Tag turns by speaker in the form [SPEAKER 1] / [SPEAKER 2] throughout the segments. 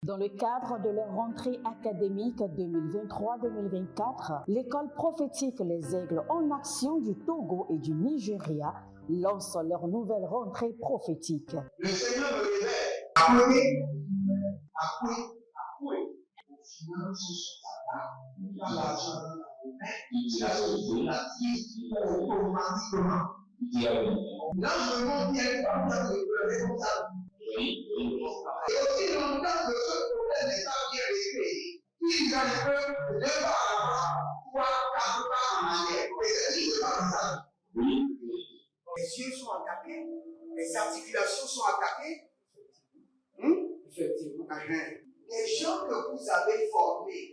[SPEAKER 1] Dans le cadre de leur rentrée académique 2023-2024, l'école prophétique Les Aigles en Action du Togo et du Nigeria lance leur nouvelle rentrée prophétique.
[SPEAKER 2] Le Seigneur me révèle. Appuyez. Au final, il a l'argent dans la main. Il a sauvé la vie automatiquement. Là, je me bien comme ça, comme ça. Et aussi longtemps que ce problème n'est pas bien réglé, il y a un peu de pas à pouvoir quatre pas en arrière. Et c'est ce qui se passe. Les yeux sont attaqués, les articulations sont attaquées. Effectivement. Les gens que vous avez formés,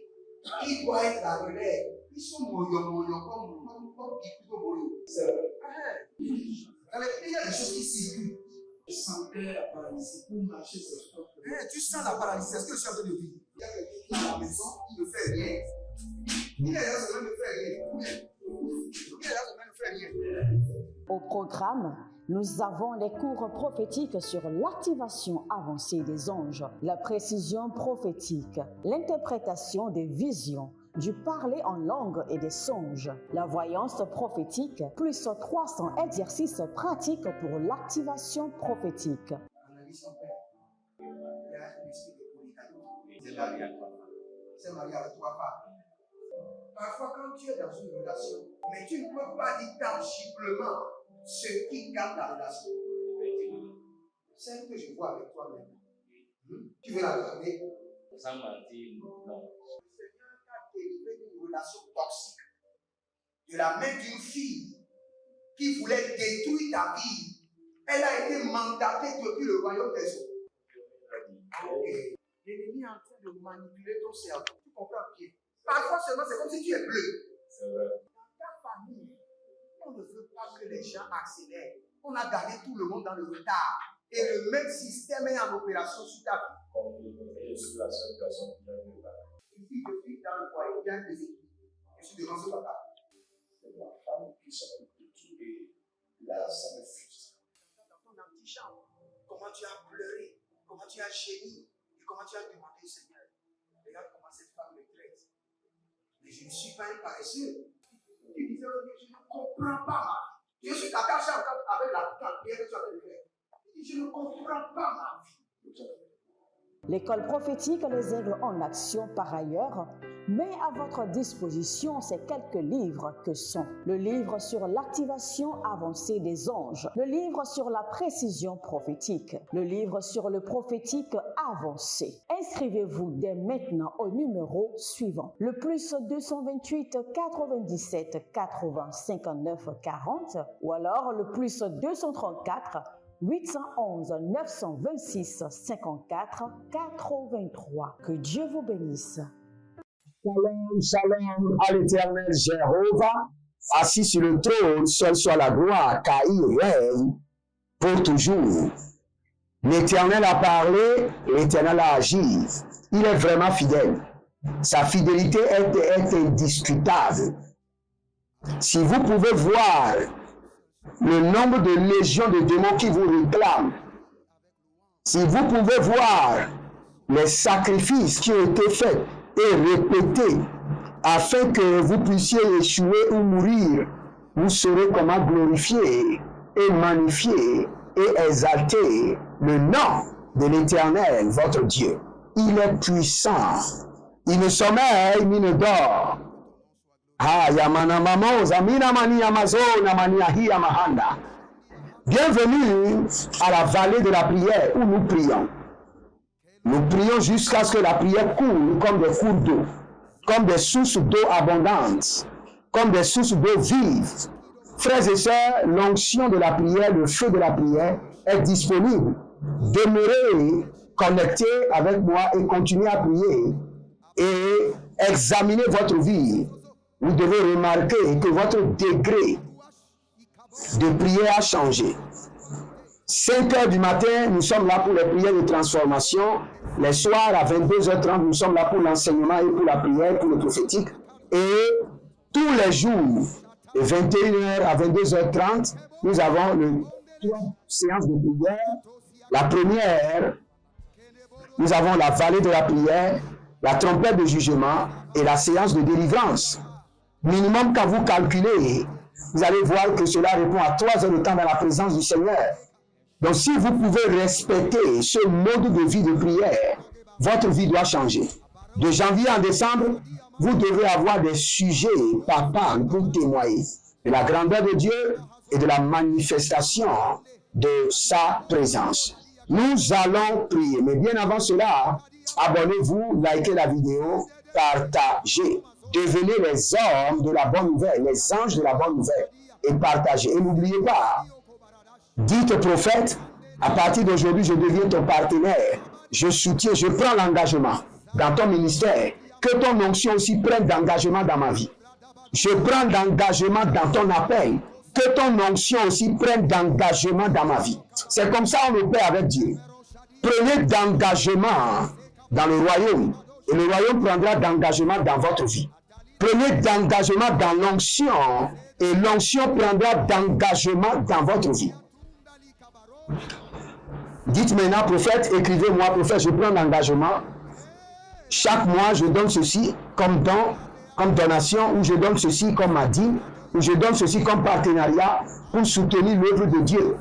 [SPEAKER 2] qui doivent être la relève, ils sont moyo comme plutôt moyo. C'est vrai. Dans les pays, il y a des choses qui circulent. Je sentais la paralysie pour marcher sur ce corps. Tu sens la paralysie, c'est ce que je suis en train de dire. Il y a quelqu'un qui est à la maison, il ne fait rien. Il est là, il ne fait rien. Il est là, il ne fait rien.
[SPEAKER 1] Au programme, nous avons les cours prophétiques sur l'activation avancée des anges, la précision prophétique, l'interprétation des visions, du parler en langue et des songes, la voyance prophétique, plus 300 exercices pratiques pour l'activation prophétique.
[SPEAKER 2] Analyse ton père. Il y a un esprit de polygamy. C'est marié à trois femmes. C'est marié à trois femmes. Parfois, quand tu es dans une relation, mais tu ne peux pas dire tangiblement ce qui garde la relation. Celle que je vois avec toi maintenant. Tu veux la garder?
[SPEAKER 3] Sans mentir, non.
[SPEAKER 2] Délivré d'une relation toxique de la main d'une fille qui voulait détruire ta vie. Elle a été mandatée depuis le royaume des eaux. L'ennemi est en train de manipuler ton cerveau. Tu comprends bien? Parfois seulement, c'est comme si tu es bleu.
[SPEAKER 3] C'est vrai.
[SPEAKER 2] Dans ta famille, on ne veut pas que les gens accélèrent. On a gardé tout le monde dans le retard. Et le même système est en opération sur ta vie.
[SPEAKER 3] Je suis la seule personne qui a eu le bac.
[SPEAKER 2] Une fille de fille dans le foyer, il y a un déséquilibre. Je suis devant ce papa.
[SPEAKER 3] C'est ma femme qui s'occupe de tout et là, ça me frustre.
[SPEAKER 2] Dans ton antichambre, comment tu as pleuré, comment tu as gémi et comment tu as demandé au Seigneur. Regarde comment cette femme me traite. Mais je ne suis pas un paresseux. Tu disais, je ne comprends pas ma vie. Je suis attaché avec la prière que tu as fait de faire. Je ne comprends pas ma vie.
[SPEAKER 1] L'école prophétique Les Aigles en Action, par ailleurs, met à votre disposition ces quelques livres que sont le livre sur l'activation avancée des anges, le livre sur la précision prophétique, le livre sur le prophétique avancé. Inscrivez-vous dès maintenant au numéro suivant, le plus 228 97 80 59 40 ou alors le plus 234 811 926 54 83. Que Dieu vous bénisse.
[SPEAKER 4] Shalom, shalom à l'Éternel Jéhovah, assis sur le trône, seul soit la gloire, car il règne pour toujours. L'Éternel a parlé, l'Éternel a agi. Il est vraiment fidèle. Sa fidélité est indiscutable. Si vous pouvez voir le nombre de légions de démons qui vous réclament, si vous pouvez voir les sacrifices qui ont été faits et répétés afin que vous puissiez échouer ou mourir, vous saurez comment glorifier et magnifier et exalter le nom de l'Éternel, votre Dieu. Il est puissant. Il ne sommeille ni ne dort. Bienvenue à la vallée de la prière où nous prions. Nous prions jusqu'à ce que la prière coule comme des cours d'eau, comme des sources d'eau abondantes, comme des sources d'eau vives. Frères et sœurs, l'onction de la prière, le feu de la prière est disponible. Demeurez connectés avec moi et continuez à prier et examinez votre vie. Vous devez remarquer que votre degré de prière a changé. 5 heures du matin, nous sommes là pour les prières de transformation. Les soirs, à 22h30, nous sommes là pour l'enseignement et pour la prière, pour le prophétique. Et tous les jours, de 21h à 22h30, nous avons 3 séances de prière. La première nous avons la vallée de la prière, la trompette de jugement et la séance de délivrance. Minimum, quand vous calculez, vous allez voir que cela répond à 3 heures de temps dans la présence du Seigneur. Donc, si vous pouvez respecter ce mode de vie de prière, votre vie doit changer. De janvier en décembre, vous devez avoir des sujets par part pour témoigner de la grandeur de Dieu et de la manifestation de sa présence. Nous allons prier, mais bien avant cela, abonnez-vous, likez la vidéo, partagez. Devenez les hommes de la bonne nouvelle, les anges de la bonne nouvelle et partagez. Et n'oubliez pas, dites au prophète, à partir d'aujourd'hui, je deviens ton partenaire. Je soutiens, je prends l'engagement dans ton ministère, que ton onction aussi prenne d'engagement dans ma vie. Je prends d'engagement dans ton appel, que ton onction aussi prenne d'engagement dans ma vie. C'est comme ça qu'on opère avec Dieu. Prenez d'engagement dans le royaume et le royaume prendra d'engagement dans votre vie. Prenez d'engagement dans l'onction et l'onction prendra d'engagement dans votre vie. Dites maintenant, prophète, écrivez-moi, prophète, je prends l'engagement. Chaque mois, je donne ceci comme don, comme donation, ou je donne ceci comme dîme, ou je donne ceci comme partenariat pour soutenir l'œuvre de Dieu.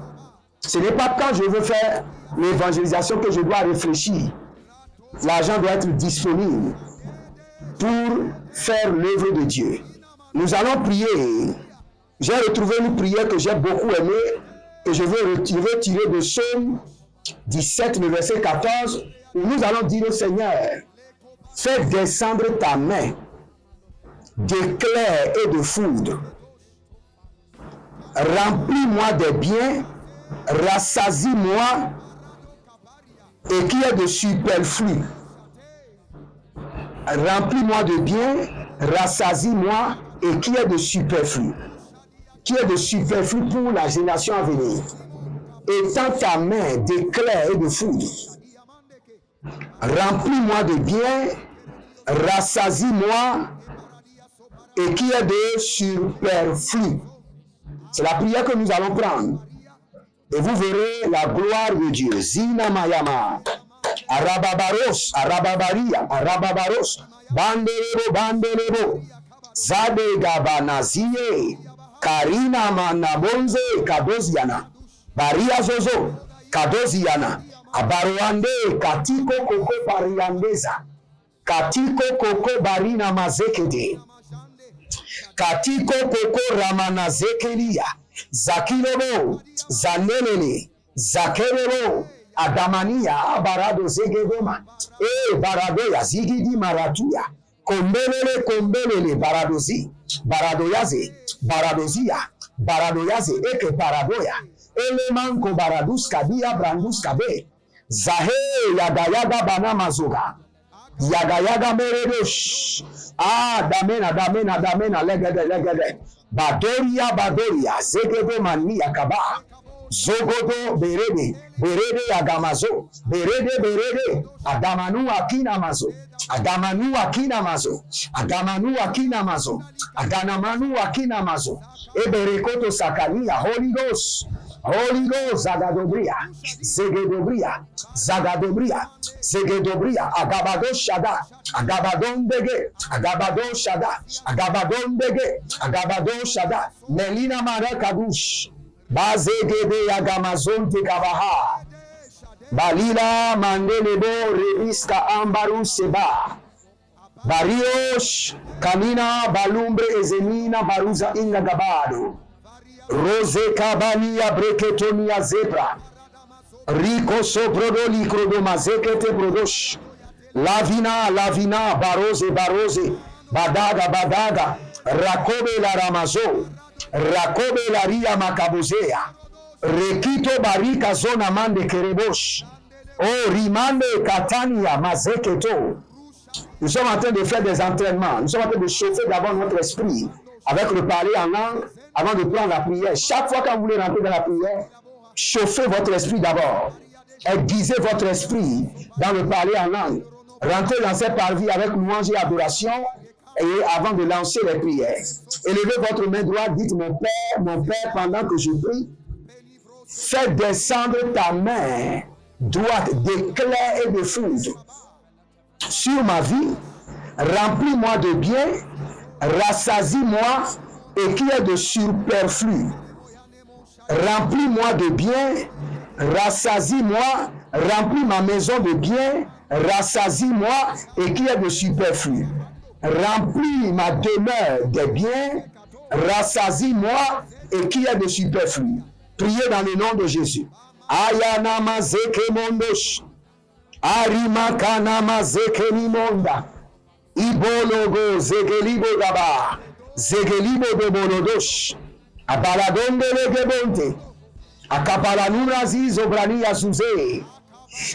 [SPEAKER 4] Ce n'est pas quand je veux faire l'évangélisation que je dois réfléchir. L'argent doit être disponible pour faire l'œuvre de Dieu. Nous allons prier. J'ai retrouvé une prière que j'ai beaucoup aimée, que je veux tirer de Psaume 17, le verset 14, où nous allons dire au Seigneur, fais descendre ta main d'éclairs et de foudre. Remplis-moi des biens, rassasie-moi et qu'il y ait de superflu. Remplis-moi de biens, rassasie-moi et qu'il y ait de superflu. Qu'il y ait de superflu pour la génération à venir. Étends ta main d'éclairs et de foudre. Remplis-moi de biens, rassasie-moi et qu'il y ait de superflu. C'est la prière que nous allons prendre. Et vous verrez la gloire de Dieu. Zina Mayama. Arababaros, Arababaria, Arababaros. Bandelebo, Bandelebo. Zadegabanazie. Karina Manabonze, Kadoziana. Baria Zozo, Kadoziana. Abaruande, Katiko Koko Pariandeza. Katiko Koko Barina Mazekede. Katiko Koko Ramana Zekeria. Zakilobo, Zanelele, Zakerebo, Adamania, Barado Zegedoma, Baradoya, Zigidi Maratuya, Kombelele, Baradozi, Baradoyaze, Baradozia, Baradoyaze, Eke Paradoya, Elemanko Baradus Kabia Brandus Kabe, Zahe, Yagayaga Banamazoga, Yagayaga Meredosh, Damena, Legede. Badoria, Zegedo Mania Kaba, Zogodo Berede Agamazo, Berede, Adamanu Akina Mazo, Adanamanu Akina Mazo, Eberekoto Sakania, Holy Ghost, Zagedobria, Agabado Shada, Agabadon Shada, Melina Marakadush, Bazegede Agamazon Tekabaha, Balila Mandelebo Reviska Ambaru Seba, Bariosh, Kamina Balumbre Ezenina Baruza Ingagabado, Rose Kabania Breketonia Zebra, Rico Soprodo Licrodo Mazekete Brodosh, Lavina, Barose, Badaga, Rakobe la Ramazo, Rakobe la Ria Macabozea, Rekito Barika Zona Mande Kerebosh, Oh Rimande Katania Mazeketo. Nous sommes en train de faire des entraînements, nous sommes en train de chauffer d'abord notre esprit avec le parler en langue avant de prendre la prière. Chaque fois que vous voulez rentrer dans la prière, chauffez votre esprit d'abord. Aiguisez votre esprit dans le parler en langue. Rentrez dans cette partie avec louange et adoration et avant de lancer les prières. Élevez votre main droite, dites mon Père, pendant que je prie, fais descendre ta main droite, d'éclairs et de foudre sur ma vie. Remplis-moi de bien, rassasie-moi et qu'il y ait de superflu. Remplis-moi de bien, rassasie-moi, remplis ma maison de bien, rassasie-moi et qu'il y ait de superflu. Remplis ma demeure de bien, rassasie-moi et qu'il y ait de superflu. Priez dans le nom de Jésus. Ayanama zeke mondosh, arimakanama zeke nimonda, ibologo zegelibo gaba, zegelibo de bolodosh, abaladonde legebonte, akapalanura zizo brania zuze,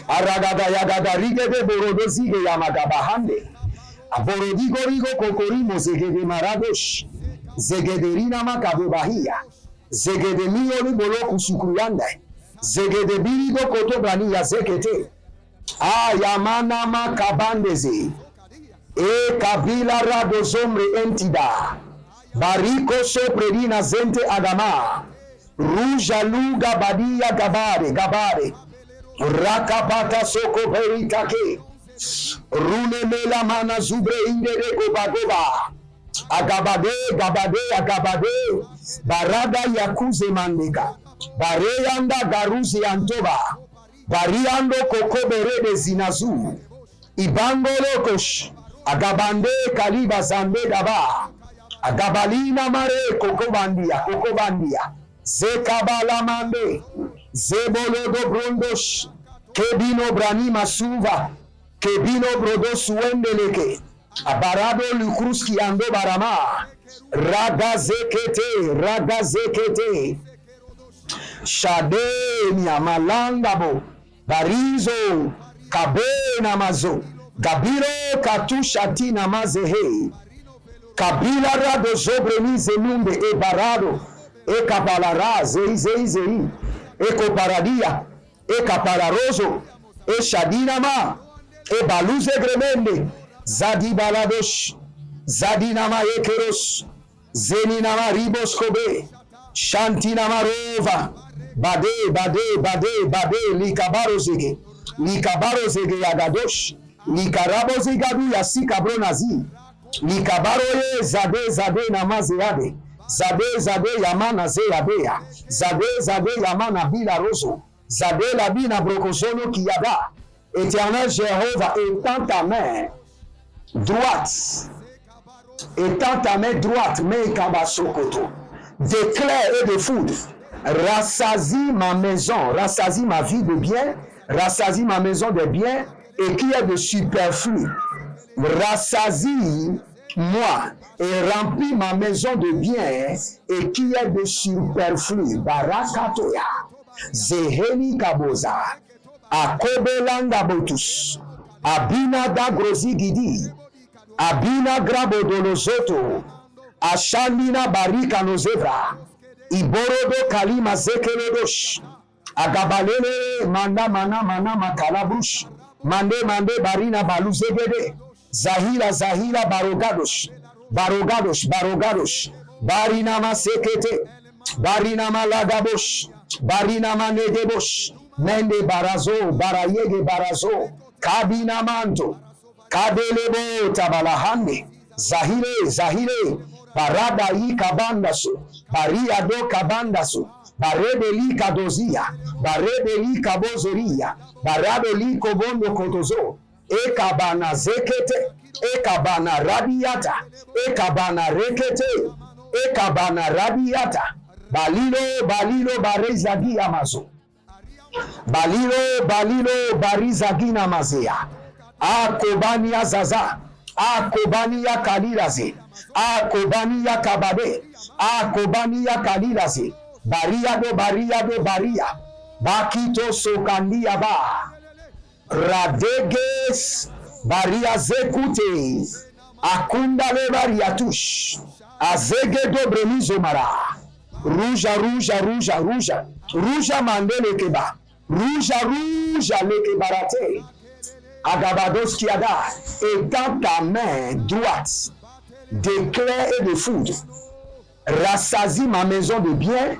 [SPEAKER 4] aragada yagada rige de borodozige yamagabahande, aborodigorigo kokorimo zegede maradosh, zegederina makabebahia, zegedemio ni boloku sukruyanda, zegedebirigo koto brania zekete, ayamana makabandeze, e kabila radozomre entida, bariko sopredina zente agama, ruja luga badia gabare, rakapata soko peritake, rune mela mana zubre indere gobagoba, agabade, barada yakuze mandeka, bareyanda garuzi antoba, bariando kokoberede zinazu, ibangolokosh, agabande kaliba zambe gaba, agabalina mare kokobandia, zekabalamande, zebolodo brondosh, kebino brani masuva, kebino brodo suendeleke, abarado lukruski ando barama, ragazekete, shadenia malandabo, barizo, kabena mazo, gabiro katushatina mazehe, kabila rado zobrenize numbe e barado, e kapalara zei, e koparadia, e kapararozo, e shadinama, e baluze gremende, zadi baladosh, zadinama ekeros, zeninama ribos kobe, shantinama rova, bade, likabarozege yagadosh, likarabozegadu yasika bronazi, likabaroye zade namaze yade, zade yamana zeyabea, zade yamana bila rozo, zade labina brokozono kiyada. Éternel Jéhovah, étends ta main droite, mais kabasokoto, d'éclairs et de foudre, rassasie ma maison, rassasie ma vie de bien, rassasie ma maison de bien, et qu'il y ait de superflu. Rassasie moi et remplis ma maison de bien, et qu'il y ait de superflu. Barakatoya, Zeheni Kaboza, Akobelanda Botus, Abina Dagrozi Gidi, Abina Grabo Dolozoto, Ashandina Barika Nozevra, Iborodo Kalima Zekelodosh, Agabalele Mana Makalabush, Mande Barina Baluzegede, Zahila Barogadosh, Barinama Sekete, Barinama Lagabosh, Barinama Negebosh, Mende Barazo, Barayege Barazo, Kabina Manto, Kadelebo Tabalahande, Zahire, Barada I Kabandasu, Bariado Kabandasu, Barede li Kadozia, Barede li Kabozoria, Barado li Kobondo Kotozo, Ekabana Zekete, Ekabana Radiata, Ekabana Rekete, Ekabana Radiata, Balilo Barezagi Amazo, Balilo Barizagina Mazea, Akobania Zaza, Akobania Kaliraze, Akobania Kabade, Akobania Kaliraze, Baria, Bakito Sokandia Ba, Radeges, Baria Zekute, Akunda Levariatush, Azegedo Bremizomara, Rouja Mandele Keba, Rouja Lekebarate, Agabados Kiada, et dans ta main droite, d'éclairs et de foudre, rassasie ma maison de bien,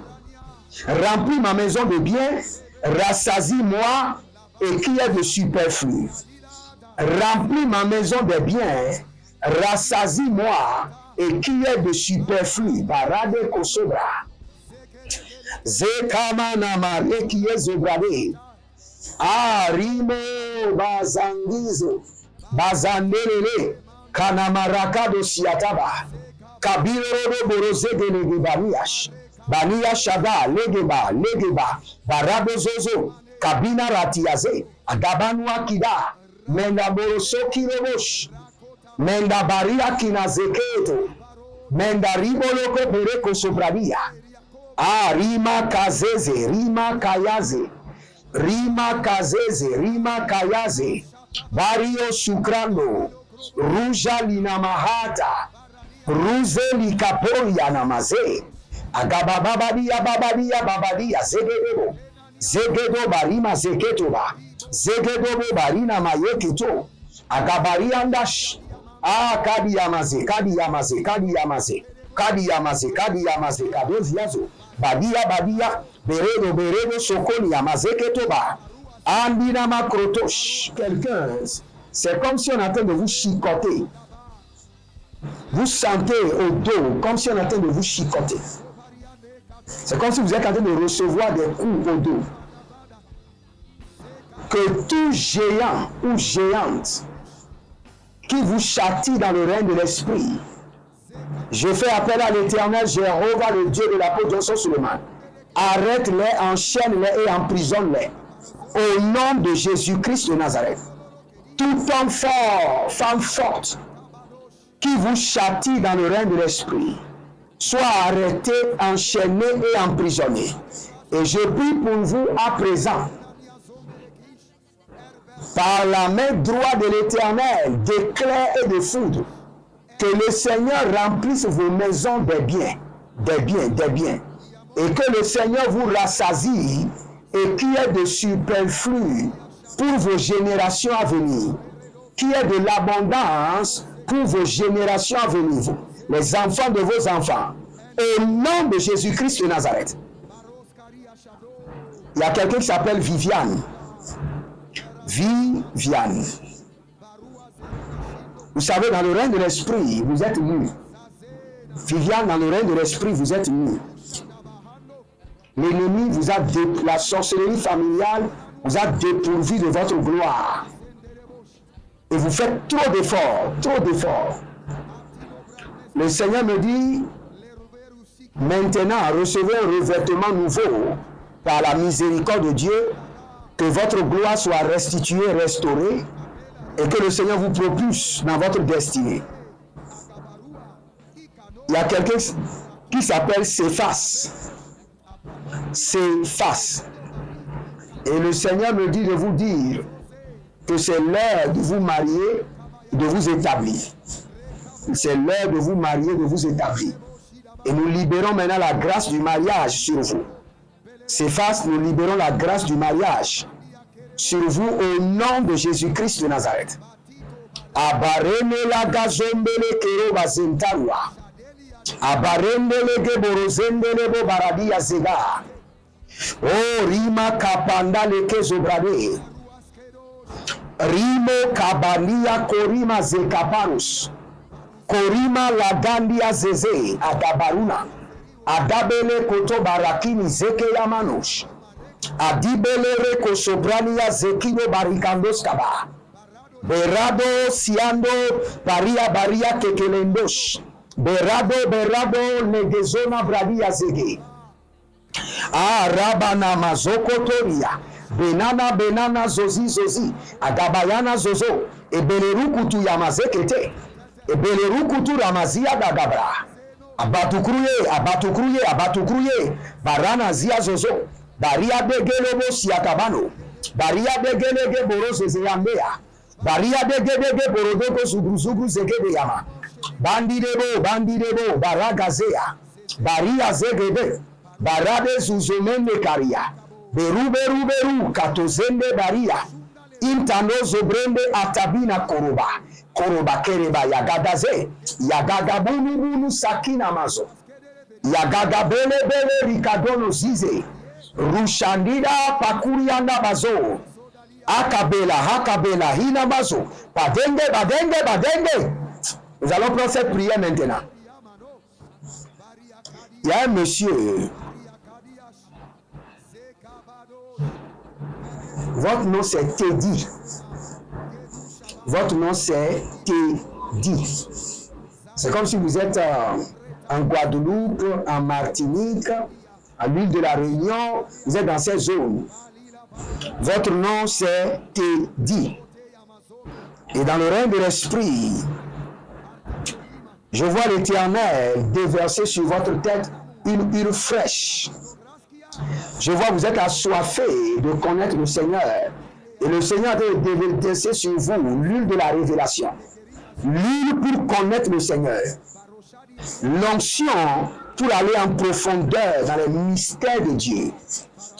[SPEAKER 4] remplis ma maison de bien, rassasie-moi et qui est de superflu. Remplis ma maison de biens, rassasie-moi et qui est de superflu. Barade kosobra. Zekamana mare qui est zobrade. Arimo bazangizo. Bazandelele. Kanamaraka do siataba. Kabiro boroze de legebaniash. Bania shada legeba barabo zozo. Kabina ratiaze. Agabanwa kida. Menda borosoki robosh. Menda baria kinazeketo. Menda riboloko bereko sobradia. Rima kazeze, rima kayaze. Rima kazeze, rima kayaze. Bario sukrando. Ruja linamahata. Ruze likaporia namaze. Agabababadia babadia zegedebo. Zegedo barima zeketoba. Zegedobo barina mayeketo. Agabariandash. Kadiyamaze. Kadoziazo. Badia. Beredo sokoni yamazeketoba. Andina makrotosh. Quelqu'un, c'est comme si on est en train de vous chicoter. Vous sentez au dos, comme si on est en train de vous chicoter. C'est comme si vous êtes en train de recevoir des coups au dos. Que tout géant ou géante qui vous châtie dans le règne de l'esprit, je fais appel à l'Éternel Jéhovah, le Dieu de l'apôtre Johnson-Suleiman. Arrête-les, enchaîne-les et emprisonne-les. Au nom de Jésus-Christ de Nazareth. Tout homme fort, femme forte, qui vous châtie dans le règne de l'esprit, soit arrêté, enchaîné et emprisonné. Et je prie pour vous à présent, par la main droite de l'Éternel, d'éclairs et de foudre, que le Seigneur remplisse vos maisons des biens, et que le Seigneur vous rassasie et qui est de superflu pour vos générations à venir, qui est de l'abondance pour vos générations à venir, les enfants de vos enfants, au nom de Jésus-Christ de Nazareth. Il y a quelqu'un qui s'appelle Viviane. Viviane. Vous savez, dans le règne de l'esprit, vous êtes nus. Viviane, dans le règne de l'esprit, vous êtes nus. L'ennemi vous a la sorcellerie familiale vous a dépourvu de votre gloire. Et vous faites trop d'efforts. Le Seigneur me dit, maintenant, recevez un revêtement nouveau par la miséricorde de Dieu, que votre gloire soit restituée, restaurée, et que le Seigneur vous propulse dans votre destinée. Il y a quelqu'un qui s'appelle Céphas. Et le Seigneur me dit de vous dire que c'est l'heure de vous marier, de vous établir. C'est l'heure de vous marier, de vous établir. Et nous libérons maintenant la grâce du mariage sur vous. Céphas, nous libérons la grâce du mariage sur vous au nom de Jésus-Christ de Nazareth. Abarene la gazombele keroba zentarwa. Abarendele geborozendele bo baradia zega. Oh rima kapanda leke zobrade. Rimo kabania korima zekaparus. Korima lagandia zeze agabaruna. Adabele koto barakini zeke yamanush. Adibele reko sobrania zekino barikandos kaba. Berado siando baria kekelendosh. Berado negezona bradia zege. Rabana mazokotoria. Benana zozi. Agabayana zozo. Ebelerukutu yamazekete. Ebelerukutu ramazia dagabra. Abatukruye. Barana zia zozo. Baria degelebo siakabano. Baria degelege borozo zeyambea. Baria degedege borodoko zugruzugu zegede yama. Bandidebo, baragazea. Baria zegede. Barade zuzomende karia. Beru, katozende baria. Intano zobrende atabina koroba kereba yagadaze. Yagagabunu sakina mazo. Yagagabele rikadono zize. Rushandida pakurianda bazo. Akabela, Akabela, Hinamazo. Badenge, Badenge, Badenge. Nous allons prendre cette prière maintenant. Il y a un monsieur. Votre nom c'est Teddy. Votre nom c'est Teddy. C'est comme si vous êtes en Guadeloupe, en Martinique, à l'île de la Réunion, vous êtes dans ces zones. Votre nom c'est Teddy. Et dans le règne de l'esprit, je vois l'Éternel déverser sur votre tête une huile fraîche. Je vois que vous êtes assoiffé de connaître le Seigneur. Et le Seigneur a déversé sur vous l'huile de la révélation. L'huile pour connaître le Seigneur. L'onction pour aller en profondeur dans les mystères de Dieu.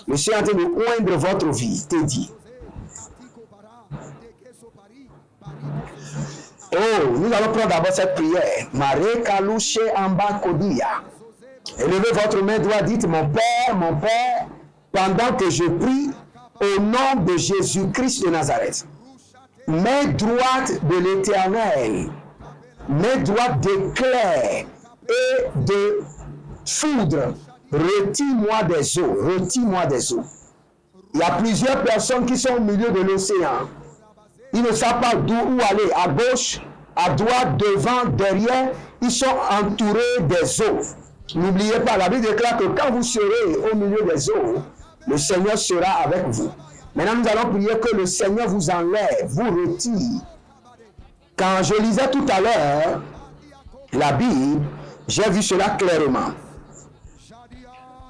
[SPEAKER 4] Le Seigneur est en train de oindre votre vie, t'es dit. Oh, nous allons prendre d'abord cette prière. Mare kalouche amba kodia. Élevez votre main droite, dites mon Père, pendant que je prie au nom de Jésus-Christ de Nazareth. Main droite de l'Éternel, main droite d'éclair et de foudre, retire-moi des eaux, retire-moi des eaux. Il y a plusieurs personnes qui sont au milieu de l'océan. Ils ne savent pas d'où aller, à gauche, à droite, devant, derrière. Ils sont entourés des eaux. N'oubliez pas, la Bible déclare que quand vous serez au milieu des eaux, le Seigneur sera avec vous. Maintenant, nous allons prier que le Seigneur vous enlève, vous retire. Quand je lisais tout à l'heure la Bible, j'ai vu cela clairement.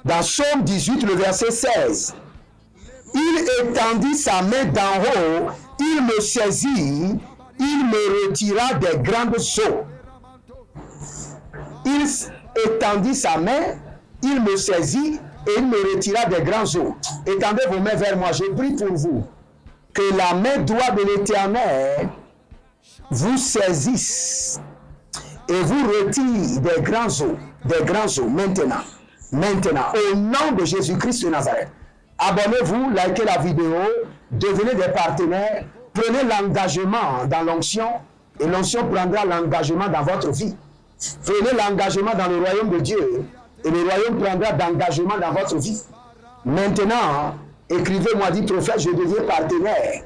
[SPEAKER 4] Dans Psaume 18, le verset 16, il étendit sa main d'en haut, il me saisit, il me retira des grandes eaux. Il étendit sa main, il me saisit et il me retira des grands eaux. Étendez vos mains vers moi, je prie pour vous que la main droite de l'Éternel vous saisisse et vous retire des grands eaux maintenant, au nom de Jésus-Christ de Nazareth. Abonnez-vous, likez la vidéo, devenez des partenaires, prenez l'engagement dans l'onction et l'onction prendra l'engagement dans votre vie. Prenez l'engagement dans le royaume de Dieu et le royaume prendra d'engagement dans votre vie. Maintenant, écrivez-moi, dit prophète, je deviens partenaire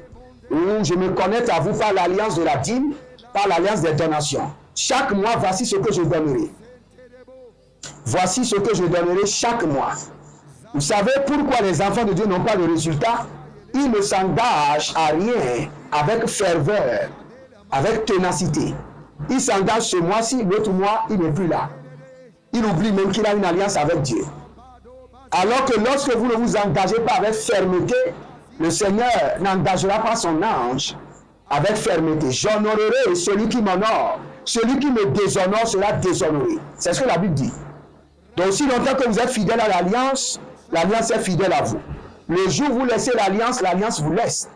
[SPEAKER 4] ou je me connecte à vous par l'alliance de la dîme, par l'alliance des donations. Chaque mois, voici ce que je donnerai. Voici ce que je donnerai chaque mois. Vous savez pourquoi les enfants de Dieu n'ont pas de résultat? Ils ne s'engagent à rien avec ferveur, avec ténacité. Ils s'engagent ce mois-ci, l'autre mois, il n'est plus là. Il oublie même qu'il a une alliance avec Dieu. Alors que lorsque vous ne vous engagez pas avec fermeté, le Seigneur n'engagera pas son ange avec fermeté. J'honorerai celui qui m'honore. Celui qui me déshonore sera déshonoré. C'est ce que la Bible dit. Donc, si longtemps que vous êtes fidèle à l'alliance, l'alliance est fidèle à vous. Le jour où vous laissez l'alliance, l'alliance vous laisse.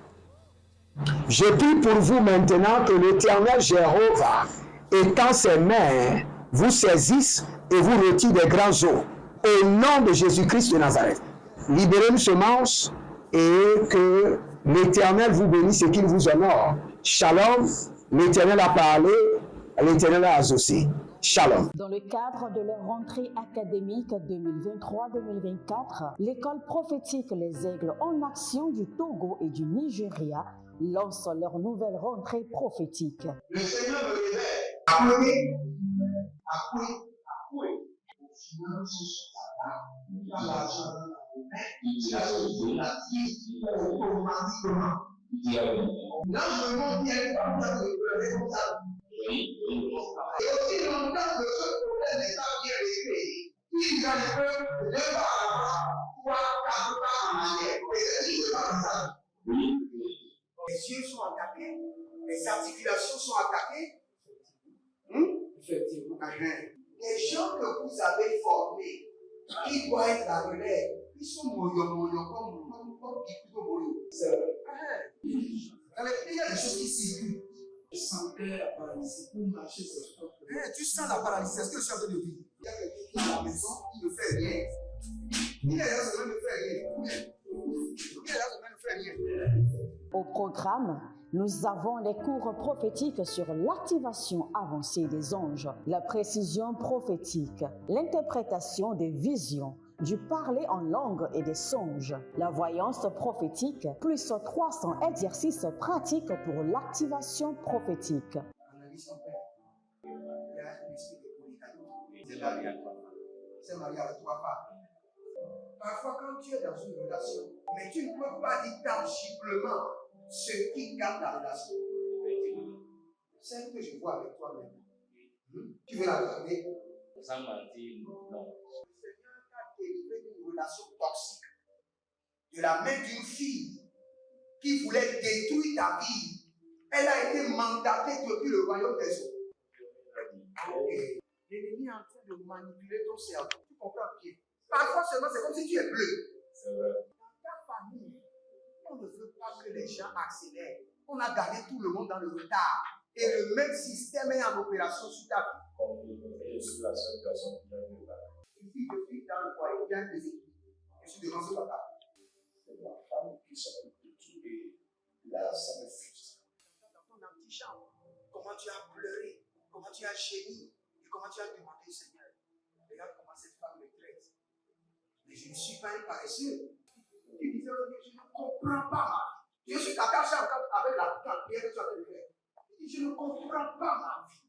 [SPEAKER 4] Je prie pour vous maintenant que l'Éternel Jéhovah, étend ses mains, vous saisisse et vous retire des grands eaux. Au nom de Jésus-Christ de Nazareth. Libérez une semence et que l'Éternel vous bénisse et qu'il vous honore. Shalom. L'Éternel a parlé, l'Éternel a exaucé. Shalom.
[SPEAKER 1] Dans le cadre de leur rentrée académique 2023-2024, l'école prophétique Les Aigles en Action du Togo et du Nigeria lance leur nouvelle rentrée prophétique.
[SPEAKER 2] Le Seigneur me révèle. Appuyez. Finances, il a l'argent dans la main, il a sauvé la vie automatiquement. L'ange me vient comme ça, comme ça. Et aussi longtemps que ce problème n'est pas bien réglé, il y a un peu de pas avant, 3, 4 pas en arrière. Et c'est pas comme ça. Les yeux sont attaqués, les articulations sont attaquées. Effectivement. Les gens que vous avez formés, qui doivent être la relève, ils sont moyo comme plutôt moyo. C'est vrai. Il y a des choses qui circulent. Je sentais la paralysie pour marcher sur ce corps. Tu sens la paralysie, c'est ce que je suis en train de dire. Il y a quelqu'un qui est à la maison, il ne fait rien. Il est là, il ne fait rien. Il est là, il ne fait rien.
[SPEAKER 1] Au programme, nous avons les cours prophétiques sur l'activation avancée des anges, la précision prophétique, l'interprétation des visions, du parler en langue et des songes, la voyance prophétique, plus 300 exercices pratiques pour l'activation prophétique.
[SPEAKER 3] Analyse ton père. Il y a un esprit de polygamie. C'est marié à 3 femmes. C'est marié avec 3 femmes. Parfois, quand tu es dans une relation, mais tu ne peux pas dire tangiblement ce qui garde la relation. Celle que je vois avec toi maintenant. Tu veux la garder?
[SPEAKER 2] Sans mentir, non.
[SPEAKER 3] Le Seigneur t'a délivré d'une relation toxique. De la main d'une fille qui voulait détruire ta vie. Elle a été mandatée depuis le royaume des eaux. Et l'ennemi est en train de manipuler ton cerveau. Tu comprends bien? Parfois seulement, c'est comme si tu es bleu.
[SPEAKER 2] C'est vrai.
[SPEAKER 3] Dans ta famille, on ne veut pas que les gens accélèrent. On a gardé tout le monde dans le retard. Et le même système est en opération sur ta vie.
[SPEAKER 2] Comme je suis la seule personne qui a vu ça.
[SPEAKER 3] Une fille de fille dans le foyer, il y a un déséquilibre. Je suis devant ce papa.
[SPEAKER 2] C'est ma femme qui s'occupe de tout et là, ça me frustre.
[SPEAKER 3] Dans ton antichambre, comment tu as pleuré, comment tu as gémi et comment tu as demandé, Seigneur, regarde comment cette femme me traite. Mais je ne suis pas un paresseux. Tu disais, je ne comprends pas ma vie. Je suis attaché encore avec la prière que tu as fait de faire. Je ne comprends pas ma vie.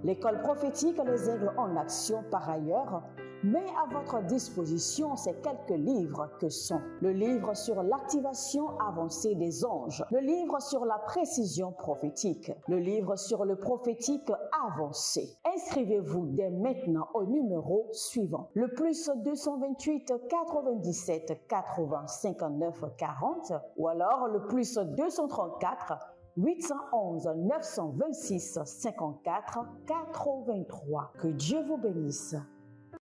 [SPEAKER 1] L'école prophétique Les Aigles en Action, par ailleurs, met à votre disposition ces quelques livres que sont le livre sur l'activation avancée des anges, le livre sur la précision prophétique, le livre sur le prophétique avancé. Inscrivez-vous dès maintenant au numéro suivant, le plus 228 97 80 59 40 ou alors le plus 234 811 926 54 83. Que Dieu vous bénisse.